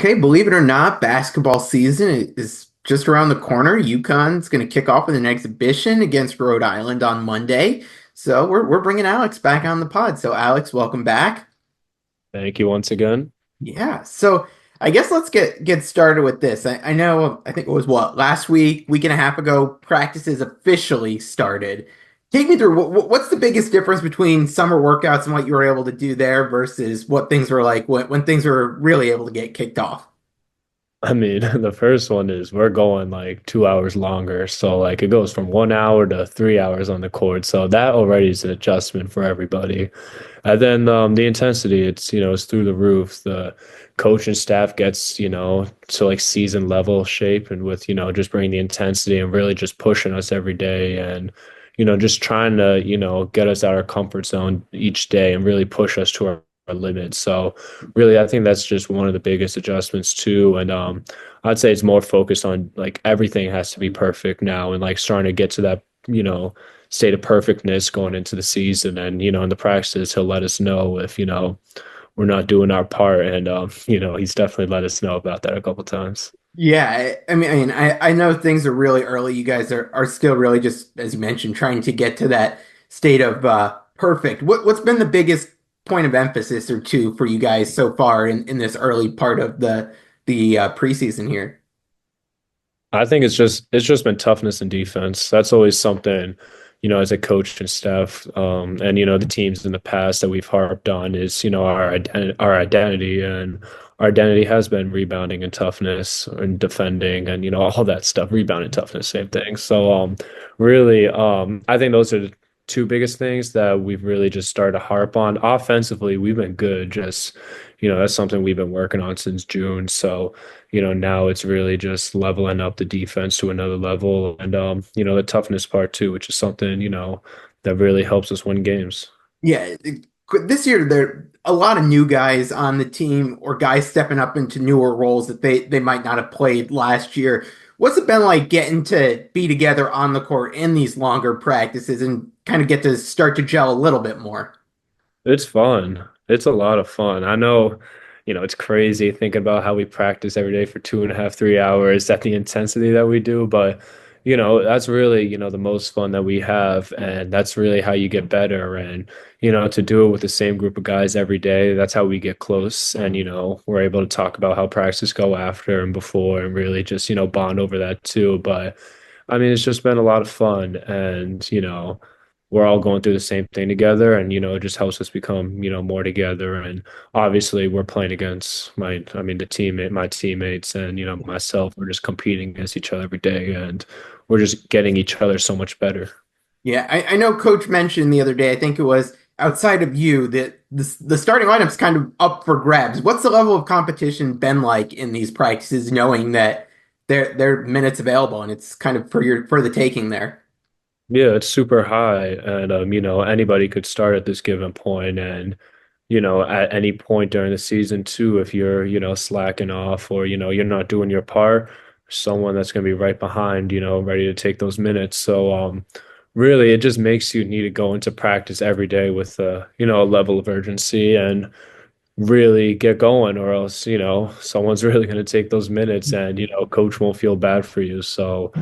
Okay, believe it or not, basketball season is just around the corner. UConn's going to kick off with an exhibition against Rhode Island on Monday. So we're bringing Alex back on the pod. So Alex, welcome back. Thank you once again. Yeah. So I guess let's get started with this. I know I think it was what last week and a half ago, practices officially started. Take me through what's the biggest difference between summer workouts and what you were able to do there versus what things were like when things were really able to get kicked off. I mean, the first one is we're going like 2 hours longer. So like it goes from 1 hour to 3 hours on the court. So that already is an adjustment for everybody. And then the intensity, it's through the roof. The coach and staff gets, to like season level shape and with, just bringing the intensity and really just pushing us every day and, just trying to, get us out of our comfort zone each day and really push us to our limits. So really, I think that's just one of the biggest adjustments too. And I'd say it's more focused on like everything has to be perfect now and like starting to get to that, state of perfectness going into the season. And, in the practices, he'll let us know if, we're not doing our part. And, he's definitely let us know about that a couple times. Yeah, I know things are really early. You guys are still really just, as you mentioned, trying to get to that state of perfect. What's been the biggest point of emphasis or two for you guys so far in this early part of the preseason here? I think it's just been toughness and defense. That's always something, as a coach and staff, and the teams in the past that we've harped on is our identity, and our identity has been rebounding and toughness and defending and all that stuff. Rebounding, toughness, same thing. So really, I think those are the two biggest things that we've really just started to harp on. Offensively, we've been good. Just that's something we've been working on since June. So now it's really just leveling up the defense to another level and, the toughness part too, which is something, that really helps us win games. Yeah, this year there are a lot of new guys on the team or guys stepping up into newer roles that they might not have played last year. What's it been like getting to be together on the court in these longer practices and kind of get to start to gel a little bit more? It's fun. It's a lot of fun. I know, it's crazy thinking about how we practice every day for 2.5, 3 hours at the intensity that we do, but that's really, the most fun that we have, and that's really how you get better. And, to do it with the same group of guys every day, that's how we get close. And, we're able to talk about how practice go after and before and really just, bond over that too. But I mean, it's just been a lot of fun and, we're all going through the same thing together and, it just helps us become, more together. And obviously we're playing against my teammates and, myself, we're just competing against each other every day and we're just getting each other so much better. Yeah, I know Coach mentioned the other day, I think it was outside of you, that the starting lineup's kind of up for grabs. What's the level of competition been like in these practices, knowing that there are minutes available and it's kind of for the taking there? Yeah, it's super high. And, anybody could start at this given point and, at any point during the season too, if you're, slacking off or, you're not doing your part, someone that's going to be right behind, ready to take those minutes. So, really, it just makes you need to go into practice every day with, a level of urgency and really get going, or else, someone's really going to take those minutes and, coach won't feel bad for you. So,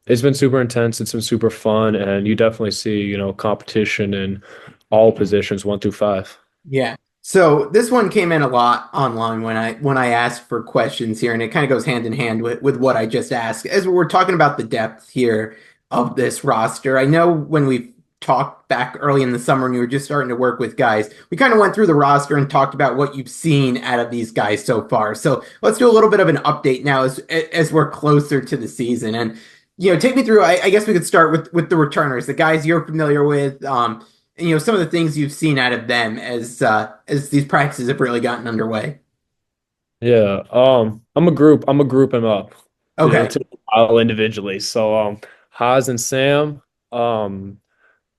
it's been super intense. It's been super fun. And you definitely see, competition in all positions 1 through 5. Yeah. So this one came in a lot online when I asked for questions here, and it kind of goes hand in hand with what I just asked. As we're talking about the depth here of this roster, I know when we talked back early in the summer and you were just starting to work with guys, we kind of went through the roster and talked about what you've seen out of these guys so far. So let's do a little bit of an update now as we're closer to the season. And take me through. I guess we could start with the returners, the guys you're familiar with. And some of the things you've seen out of them as these practices have really gotten underway. Yeah. I'm a group them up. Okay. To all individually. So Haas and Sam, um,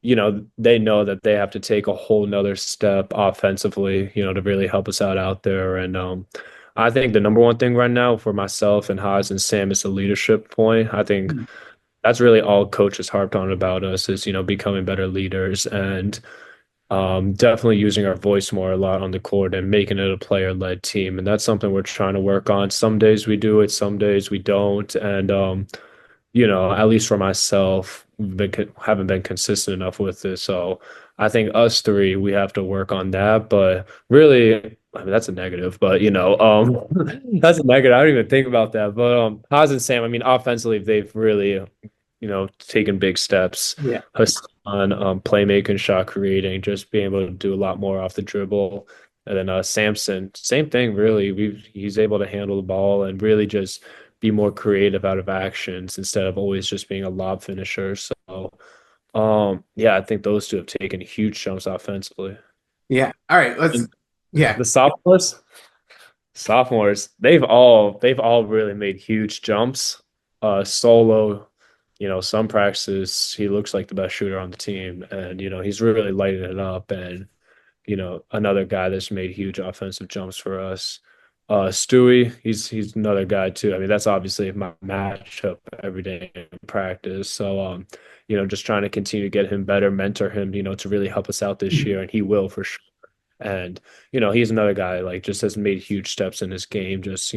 they know that they have to take a whole nother step offensively, to really help us out there. And I think the number one thing right now for myself and Haas and Sam is the leadership point. I think that's really all coaches harped on about us is, becoming better leaders. And Definitely using our voice more a lot on the court and making it a player-led team. And that's something we're trying to work on. Some days we do it, some days we don't. And at least for myself, haven't been consistent enough with this. So I think us three, we have to work on that. But really, I mean, that's a negative, but that's a negative. I don't even think about that. But Haas and Sam, I mean, offensively, they've really, taken big steps. Yeah. Hassan, playmaking, shot creating, just being able to do a lot more off the dribble. And then Samson, same thing, really. He's able to handle the ball and really just be more creative out of actions instead of always just being a lob finisher. So, yeah, I think those two have taken huge jumps offensively. Yeah. All right. Let's. And Yeah. the sophomores, they've all really made huge jumps. Solo, some practices he looks like the best shooter on the team, and he's really lighting it up. And another guy that's made huge offensive jumps for us. Stewie, he's another guy too. I mean, that's obviously my matchup every day in practice. So, just trying to continue to get him better, mentor him, to really help us out this year, and he will for sure. And, he's another guy like just has made huge steps in his game, just,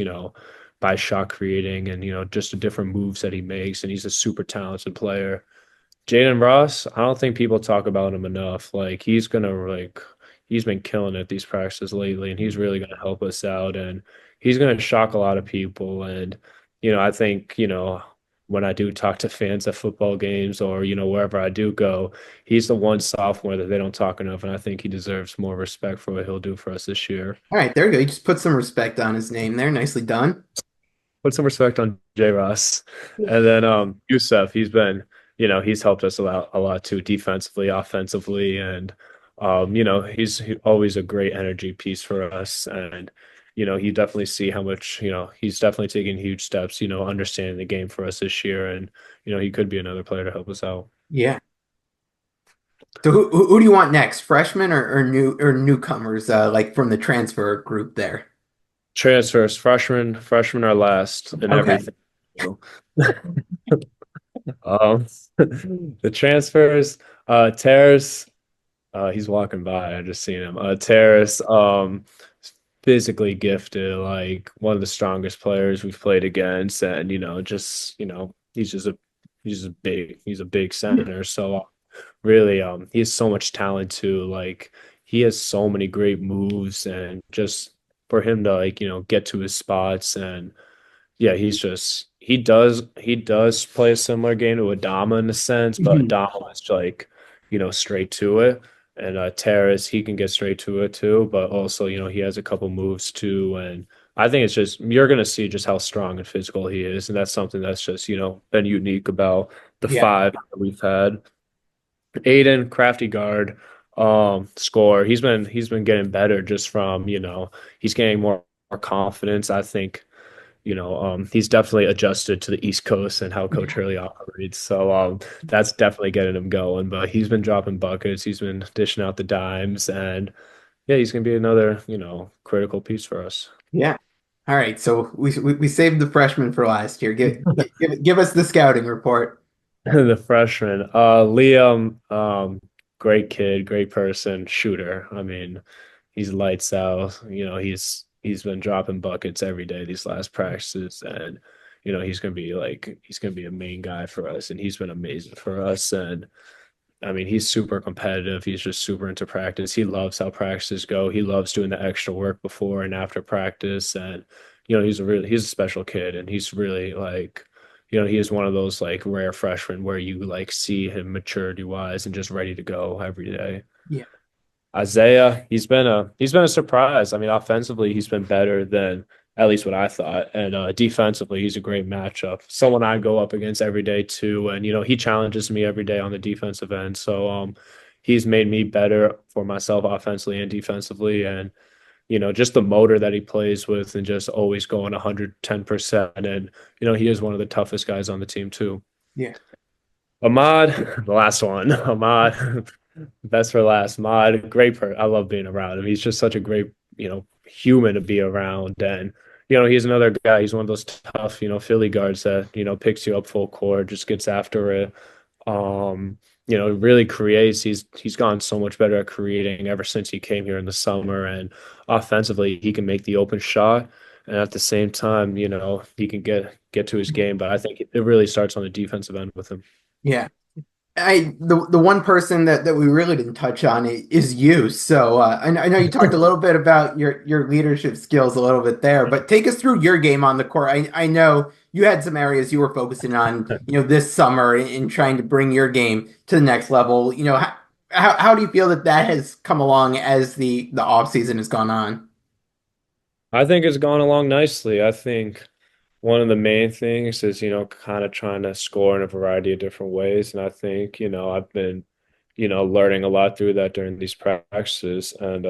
by shot creating and, just the different moves that he makes. And he's a super talented player. Jaden Ross, I don't think people talk about him enough. Like he's been killing it these practices lately, and he's really gonna help us out, and he's gonna shock a lot of people. And I think when I do talk to fans at football games or wherever I do go, he's the one sophomore that they don't talk enough, and I think he deserves more respect for what he'll do for us this year. All right. There you go. You just put some respect on his name there. Nicely done. Put some respect on J Ross. And then Youssef, he's helped us a lot too, defensively, offensively, and he's always a great energy piece for us. And you definitely see how much, he's definitely taking huge steps, understanding the game for us this year. And he could be another player to help us out. Yeah. So who do you want next? Freshmen or newcomers, like from the transfer group there? Transfers, freshmen are last in Okay. everything. Um, the transfers, Terrace. He's walking by. I just seen him. Terrace, physically gifted, like one of the strongest players we've played against, and just he's a big center. So really, he has so much talent too. Like he has so many great moves, and just for him to like get to his spots and yeah, he does play a similar game to Adama in a sense, but Mhm. Adama is like, straight to it. And Terrace, he can get straight to it too, but also, he has a couple moves too. And I think it's just you're gonna see just how strong and physical he is. And that's something that's just, been unique about the Yeah. five that we've had. Aiden, crafty guard, score. He's been getting better just from, he's getting more confidence. I think he's definitely adjusted to the East Coast and how Coach Hurley operates. So that's definitely getting him going. But he's been dropping buckets. He's been dishing out the dimes, and yeah, he's gonna be another critical piece for us. Yeah. All right. So we saved the freshman for last year. Give us the scouting report. The freshman, Liam, great kid, great person, shooter. I mean, he's lights out. He's been dropping buckets every day these last practices, and he's gonna be a main guy for us, and he's been amazing for us. And I mean, he's super competitive. He's just super into practice. He loves how practices go. He loves doing the extra work before and after practice. And, he's a special kid. And he's really like, he is one of those like rare freshmen where you like see him maturity wise and just ready to go every day. Yeah. Isaiah, he's been a surprise. I mean, offensively, he's been better than at least what I thought, and defensively, he's a great matchup. Someone I go up against every day too, and he challenges me every day on the defensive end. So he's made me better for myself offensively and defensively, and just the motor that he plays with, and just always going 110%. And he is one of the toughest guys on the team too. Yeah. Ahmad, the last one. Ahmad, best for last. Ahmad, I love being around him. He's just such a great, human to be around. And, he's another guy. He's one of those tough, Philly guards that, picks you up full court, just gets after it. Um, really creates. He's gotten so much better at creating ever since he came here in the summer. And offensively, he can make the open shot, and at the same time, he can get to his game. But I think it really starts on the defensive end with him. Yeah. The one person that we really didn't touch on is you. So I know you talked a little bit about your leadership skills a little bit there, but take us through your game on the court. I know you had some areas you were focusing on, this summer in trying to bring your game to the next level. How do you feel that has come along as the off season has gone on? I think it's gone along nicely. I think one of the main things is, kind of trying to score in a variety of different ways. And I think, I've been, learning a lot through that during these practices and,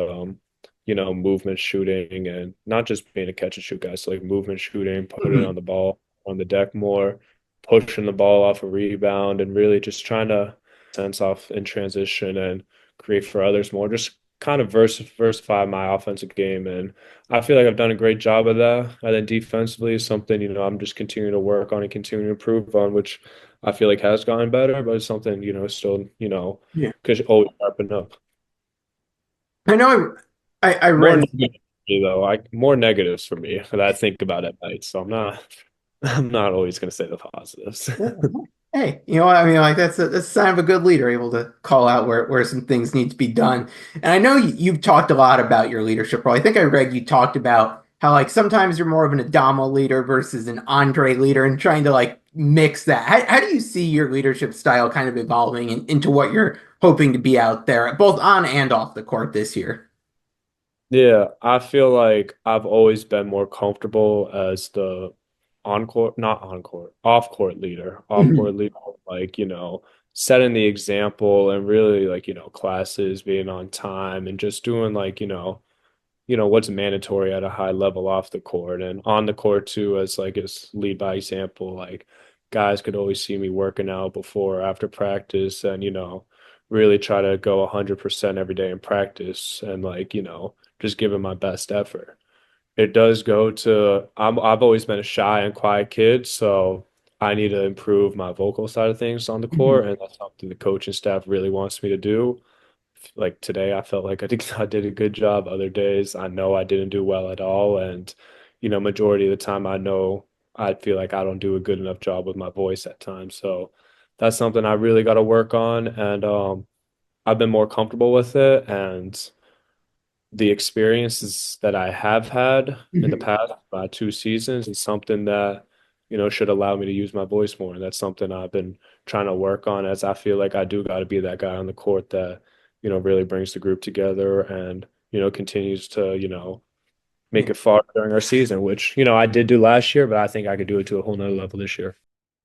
movement shooting and not just being a catch and shoot guy. So like movement shooting, putting on Mhm. the ball on the deck more, pushing the ball off a rebound and really just trying to sense off in transition and create for others more. Just kind of versify my offensive game. And I feel like I've done a great job of that. And then defensively is something, I'm just continuing to work on and continuing to improve on, which I feel like has gotten better, but it's something, still, Yeah. could always sharpen up. I know I More read. negatives for me, though. More negatives for me that I think about at night. So I'm not always gonna say the positives. Yeah. Hey, I mean, like that's a sign of a good leader, able to call out where some things need to be done. And I know you've talked a lot about your leadership role. I think I read you talked about how like sometimes you're more of an Adamo leader versus an Andre leader, and trying to like mix that. How do you see your leadership style kind of evolving into what you're hoping to be out there, both on and off the court this year? Yeah, I feel like I've always been more comfortable as the not on court, off court leader, off court leader, like, setting the example and really like, classes being on time and just doing like, what's mandatory at a high level off the court and on the court too, as like as lead by example. Like guys could always see me working out before or after practice and really try to go 100% every day in practice and like just giving my best effort. It does go to I've always been a shy and quiet kid, so I need to improve my vocal side of things on the court, and that's something the coaching staff really wants me to do. Like today, I felt like I did a good job. Other days, I know I didn't do well at all, and majority of the time, I know I feel like I don't do a good enough job with my voice at times. So that's something I really got to work on, and I've been more comfortable with it, and the experiences that I have had in the past 2 seasons is something that should allow me to use my voice more. And that's something I've been trying to work on as I feel like I do got to be that guy on the court that really brings the group together and continues to make Yeah. it far during our season, which I did do last year, but I think I could do it to a whole nother level this year.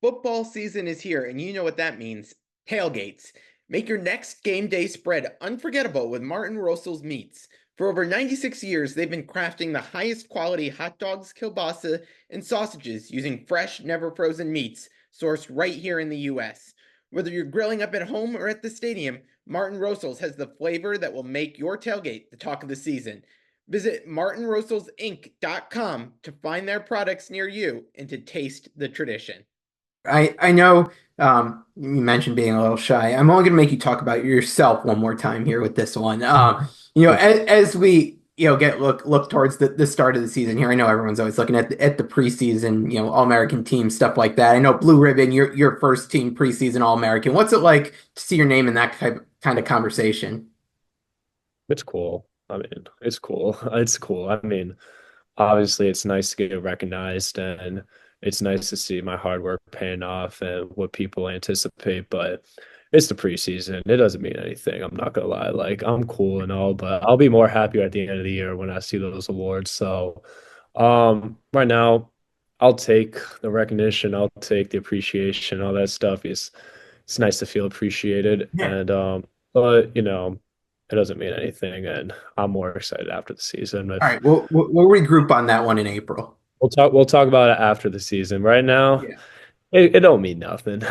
Football season is here, and you know what that means. Tailgates. Make your next game day spread unforgettable with Martin Rosel's Meats. For over 96 years, they've been crafting the highest quality hot dogs, kielbasa, and sausages using fresh, never frozen meats sourced right here in the US. Whether you're grilling up at home or at the stadium, Martin Rosel's has the flavor that will make your tailgate the talk of the season. Visit martinroselsinc.com to find their products near you and to taste the tradition. I know you mentioned being a little shy. I'm only going to make you talk about yourself one more time here with this one. As we get look towards the start of the season here. I know everyone's always looking at the preseason, All-American team stuff like that. I know Blue Ribbon, your first team preseason All-American. What's it like to see your name in that kind of conversation? It's cool. I mean, it's cool. It's cool. I mean, obviously it's nice to get recognized and it's nice to see my hard work paying off and what people anticipate, but it's the preseason. It doesn't mean anything. I'm not gonna lie. Like I'm cool and all, but I'll be more happier at the end of the year when I see those awards. So right now I'll take the recognition, I'll take the appreciation, all that stuff is it's nice to feel appreciated Yeah. and but it doesn't mean anything and I'm more excited after the season All with right, we'll regroup on that one in April. we'll talk about it after the season. Right now, Yeah. it don't mean nothing.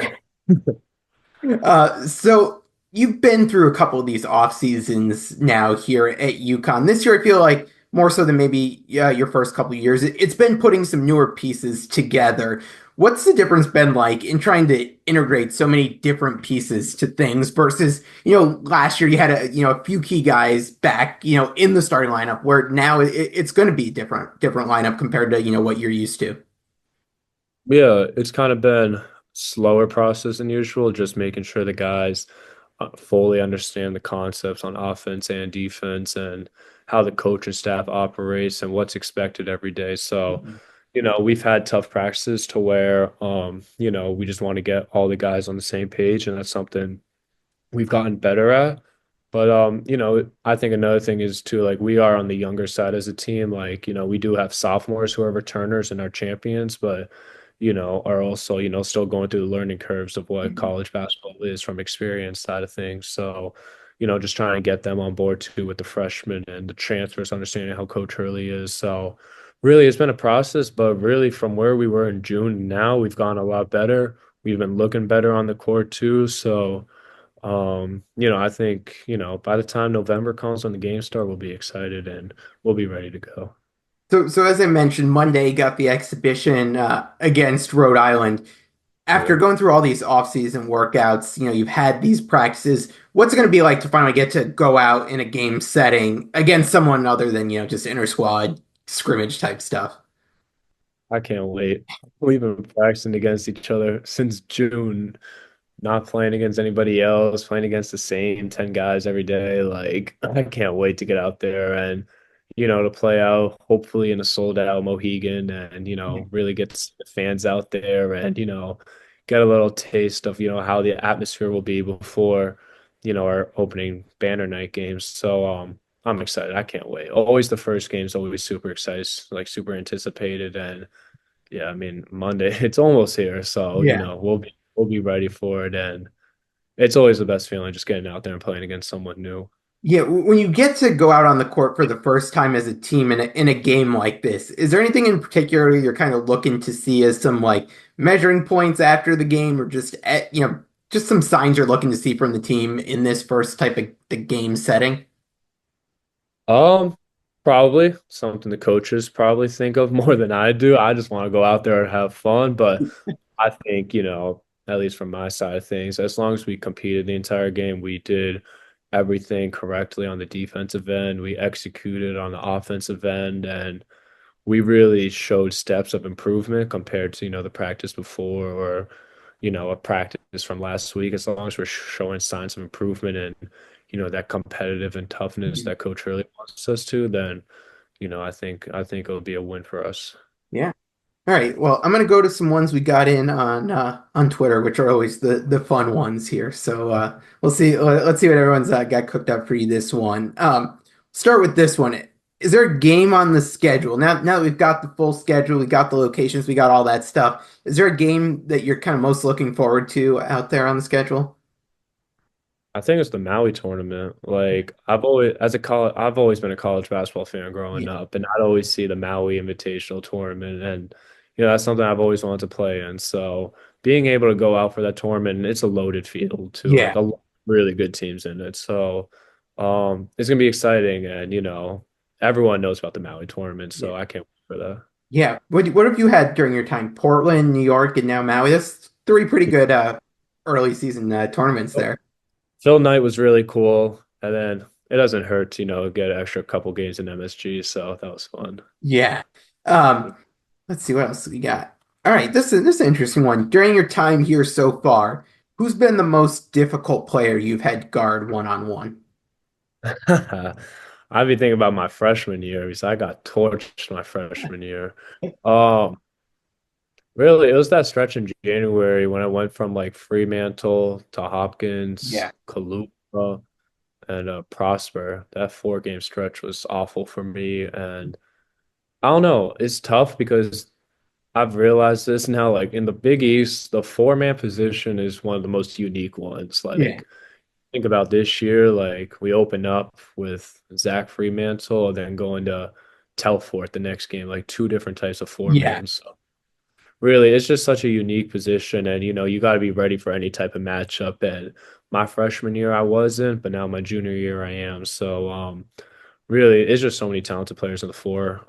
So you've been through a couple of these off seasons now here at UConn. This year, I feel like more so than maybe your first couple of years. It's been putting some newer pieces together. What's the difference been like in trying to integrate so many different pieces to things versus, last year you had a few key guys back, in the starting lineup where now it's going to be a different lineup compared to, what you're used to. Yeah, it's kind of been slower process than usual, just making sure the guys fully understand the concepts on offense and defense and how the coaching staff operates and what's expected every day. So, Mhm. we've had tough practices to where, we just want to get all the guys on the same page, and that's something we've gotten better at. But I think another thing is too, like we are on the younger side as a team. Like, we do have sophomores who are returners and are champions, but are also, still going through the learning curves of what Mhm. college basketball is from experience side of things. So, just trying to get them on board too with the freshmen and the transfers, understanding how Coach Hurley is. So really it's been a process, but really from where we were in June now, we've gone a lot better. We've been looking better on the court too. So I think, by the time November comes when the games start, we'll be excited and we'll be ready to go. So as I mentioned, Monday got the exhibition against Rhode Island. After Yeah. going through all these off-season workouts, you've had these practices. What's it going to be like to finally get to go out in a game setting against someone other than, just inter squad scrimmage type stuff? I can't wait. We've been practicing against each other since June, not playing against anybody else, playing against the same 10 guys every day. Like, I can't wait to get out there and, to play out, hopefully in a sold out Mohegan and, really get the fans out there and, get a little taste of, how the atmosphere will be before, our opening banner night games. So, I'm excited. I can't wait. Always the first game is always super excited, like super anticipated. And yeah, I mean, Monday, it's almost here. So, Yeah. we'll be ready for it. And it's always the best feeling just getting out there and playing against someone new. Yeah, when you get to go out on the court for the first time as a team in a game like this, is there anything in particular you're kind of looking to see as some like measuring points after the game, or just just some signs you're looking to see from the team in this first type of the game setting? Um, Probably something the coaches probably think of more than I do. I just want to go out there and have fun, but I think, at least from my side of things, as long as we competed the entire game, we did everything correctly on the defensive end. We executed on the offensive end, and we really showed steps of improvement compared to, the practice before or, a practice from last week. As long as we're showing signs of improvement and, that competitive and toughness Mhm. that Coach really wants us to, then, I think it'll be a win for us. Yeah. All right. Well, I'm gonna go to some ones we got in on Twitter, which are always the fun ones here. So we'll see. Let's see what everyone's got cooked up for you this one. Start with this one. Is there a game on the schedule now that we've got the full schedule, we got the locations, we got all that stuff? Is there a game that you're kind of most looking forward to out there on the schedule? I think it's the Maui tournament. Like I've always been a college basketball fan growing Yeah. up, and I'd always see the Maui Invitational tournament, and that's something I've always wanted to play in. So being able to go out for that tournament, and it's a loaded field too, like Yeah. a lot of really good teams in it. So it's gonna be exciting, and everyone knows about the Maui tournament, so Yeah. I can't wait for that. Yeah. What have you had during your time? Portland, New York, and now Maui. That's three pretty good early season tournaments there. Phil Knight was really cool, and then it doesn't hurt to get an extra couple games in MSG, so that was fun. Yeah. Um, let's see what else we got. All right, this is an interesting one. During your time here so far, who's been the most difficult player you've had to guard one on one? I've been thinking about my freshman year because I got torched my freshman year. Um, Really, it was that stretch in January when I went from like Fremantle to Hopkins, Yeah. Kalupa, and Prosper. That 4 game stretch was awful for me, and I don't know. It's tough because I've realized this now. Like in the Big East, the 4-man position is one of the most unique ones. Yeah. Like think about this year, like we open up with Zach Fremantle and then going to Telfort the next game, like two different types of four Yeah. mans. So really, it's just such a unique position, and you got to be ready for any type of matchup. And my freshman year, I wasn't, but now my junior year, I am. So, really, it's just so many talented players on the floor,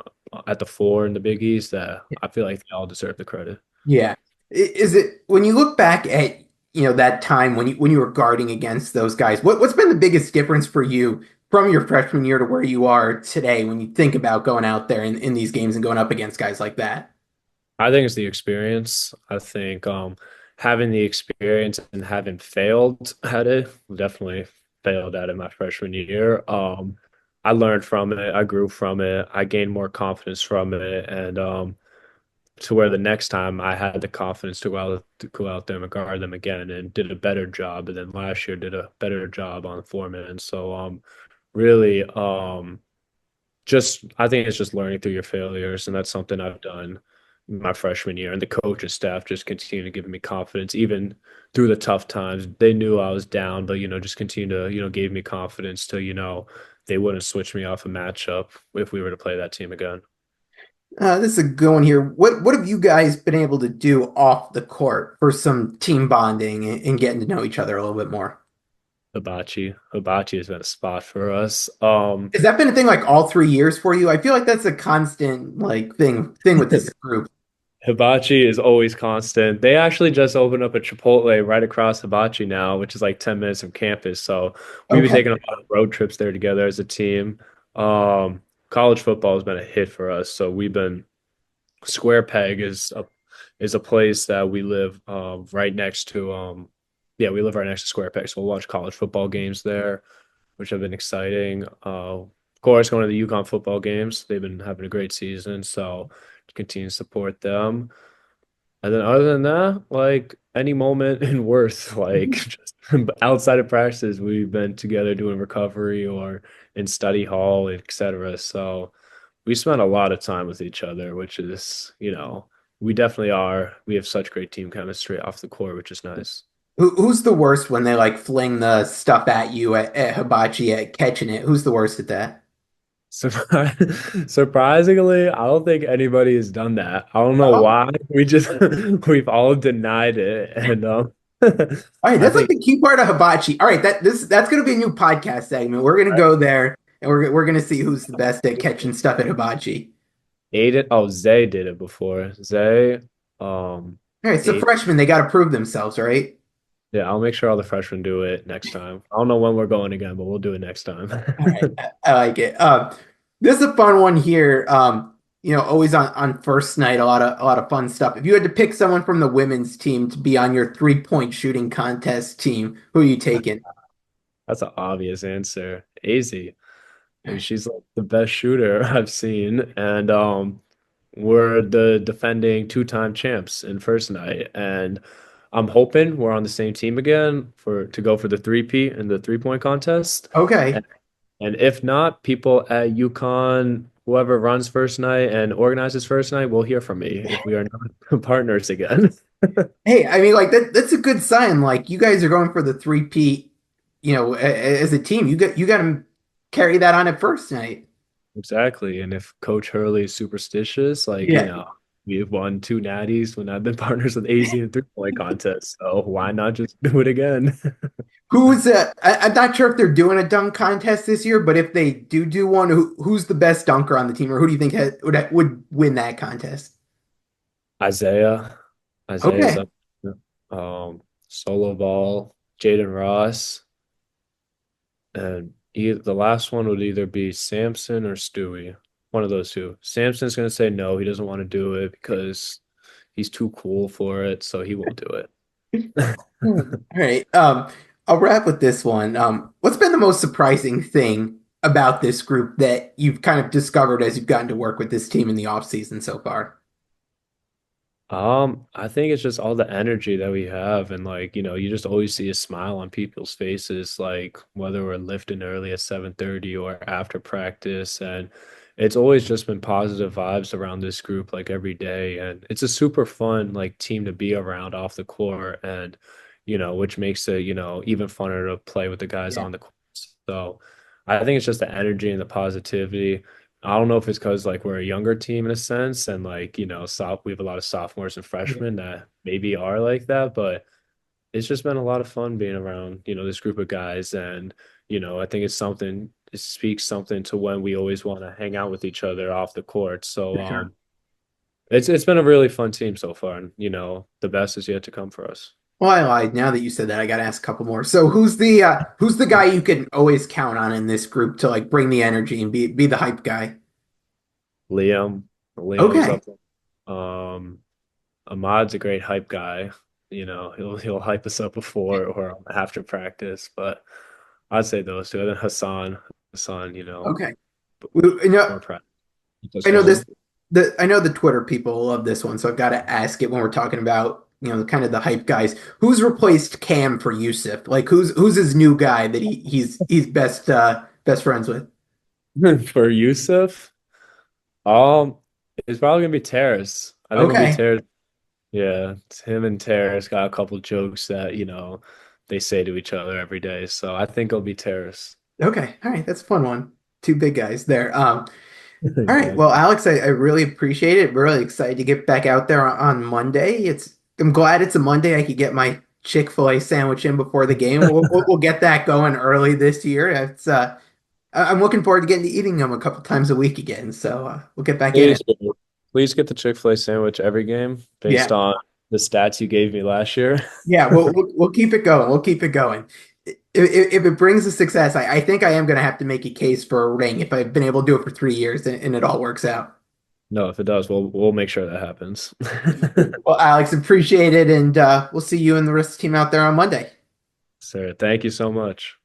at the floor in the Big East that I feel like they all deserve the credit. Yeah. Is it when you look back at that time when you were guarding against those guys, what's been the biggest difference for you from your freshman year to where you are today when you think about going out there in these games and going up against guys like that? I think it's the experience. I think having the experience and having failed at it, definitely failed at it my freshman year. I learned from it, I grew from it, I gained more confidence from it, and to where the next time I had the confidence to go out there and guard them again and did a better job. And then last year did a better job on the floor, man. So really just I think it's just learning through your failures, and that's something I've done my freshman year. And the coaching staff just continue to give me confidence, even through the tough times. They knew I was down, but just continue to gave me confidence to they wouldn't switch me off a matchup if we were to play that team again. This is a good one here. What have you guys been able to do off the court for some team bonding and getting to know each other a little bit more? Habachi has been a spot for us. Has that been a thing like all 3 years for you? I feel like that's a constant like thing with this group. Hibachi is always constant. They actually just opened up a Chipotle right across Hibachi now, which is like 10 minutes from campus. So we've been Okay. taking a lot of road trips there together as a team. College football has been a hit for us. So we've been Square Peg is a place that we live right next to yeah, we live right next to Square Peg. So we'll watch college football games there, which have been exciting. Of course, going to the UConn football games. They've been having a great season, so continue to support them. And then other than that, like any moment in Worth, like just outside of practices, we've been together doing recovery or in study hall, etc. So we spend a lot of time with each other, which is, we definitely are. We have such great team chemistry off the court, which is nice. Who's the worst when they like fling the stuff at you at Hibachi at catching it? Who's the worst at that? Surprisingly, I don't think anybody has done that. I don't know Oh, why. We've all denied it, and all right, I that's like think the key part of Hibachi. All right, that's gonna be a new podcast segment. We're gonna go there and we're gonna see who's the best at catching stuff at Hibachi. Aiden. Oh, Zay did it before. Zay, um, All right, so Aiden. freshmen, they got to prove themselves, right? Yeah, I'll make sure all the freshmen do it next time. I don't know when we're going again, but we'll do it next time. All right, I like it. This is a fun one here. Always on first night, a lot of fun stuff. If you had to pick someone from the women's team to be on your 3-point shooting contest team, who are you taking? That's an obvious answer. Easy. Like, she's like the best shooter I've seen, and we're the defending two-time champs in first night, and I'm hoping we're on the same team again for to go for the three-peat in the three-point contest. Okay. And if not, people at UConn, whoever runs first night and organizes first night, will hear from me if we are not partners again. Hey, I mean, like that's a good sign. Like you guys are going for the 3-peat, as a team. You got to carry that on at first night. Exactly. And if Coach Hurley is superstitious, like, Yeah. we've won two natties when I've been partners with AZ in three-point contests. So why not just do it again? I'm not sure if they're doing a dunk contest this year, but if they do one, who's the best dunker on the team, or who do you think would win that contest? Isaiah. Isaiah's Okay. up. Solo ball, Jaden Ross. And the last one would either be Samson or Stewie. One of those two. Samson's going to say no. He doesn't want to do it because he's too cool for it. So he won't do it. All right. I'll wrap with this one. What's been the most surprising thing about this group that you've kind of discovered as you've gotten to work with this team in the off season so far? I think it's just all the energy that we have, and like, you just always see a smile on people's faces, like whether we're lifting early at 7:30 or after practice. And it's always just been positive vibes around this group like every day. And it's a super fun like team to be around off the court, and which makes it, even funner to play with the guys Yeah. on the court. So I think it's just the energy and the positivity. I don't know if it's because like we're a younger team in a sense, and like we have a lot of sophomores and Yeah. freshmen that maybe are like that, but it's just been a lot of fun being around this group of guys, and I think it's something. speaks something to when we always want to hang out with each other off the court. So For sure. it's been a really fun team so far, and the best is yet to come for us. Well, I lied. Now that you said that, I got to ask a couple more. So, who's the guy you can always count on in this group to like bring the energy and be the hype guy? Liam, Liam's Okay, up there. Ahmad's a great hype guy. He'll hype us up before or after practice, but I'd say those two. And then Hassan, okay. You know, more practice. Keep us I know going. this. I know the Twitter people love this one, so I've got to ask it when we're talking about kind of the hype guys. Who's replaced Cam for Yusuf? Like who's his new guy that he's best friends with? For Yusuf, um, it's probably gonna be Terrace. I think it'll be Okay, Terrace. Yeah, it's him and Terrace got a couple jokes that, they say to each other every day. So I think it'll be Terrace. okay, all right, that's a fun one. Two big guys there. All right. Well, Exactly. Alex, I really appreciate it. We're really excited to get back out there on Monday. I'm glad it's a Monday. I could get my Chick-fil-A sandwich in before the game. We'll get that going early this year. I'm looking forward to getting to eating them a couple times a week again. So we'll get back in it. Please, please get the Chick-fil-A sandwich every game based Yeah. on the stats you gave me last year. Yeah. We'll keep it going. We'll keep it going. If it brings us success, I think I am going to have to make a case for a ring if I've been able to do it for 3 years and it all works out. No, if it does, we'll make sure that happens. Well, Alex, appreciate it, and we'll see you and the rest of the team out there on Monday. Sir, thank you so much.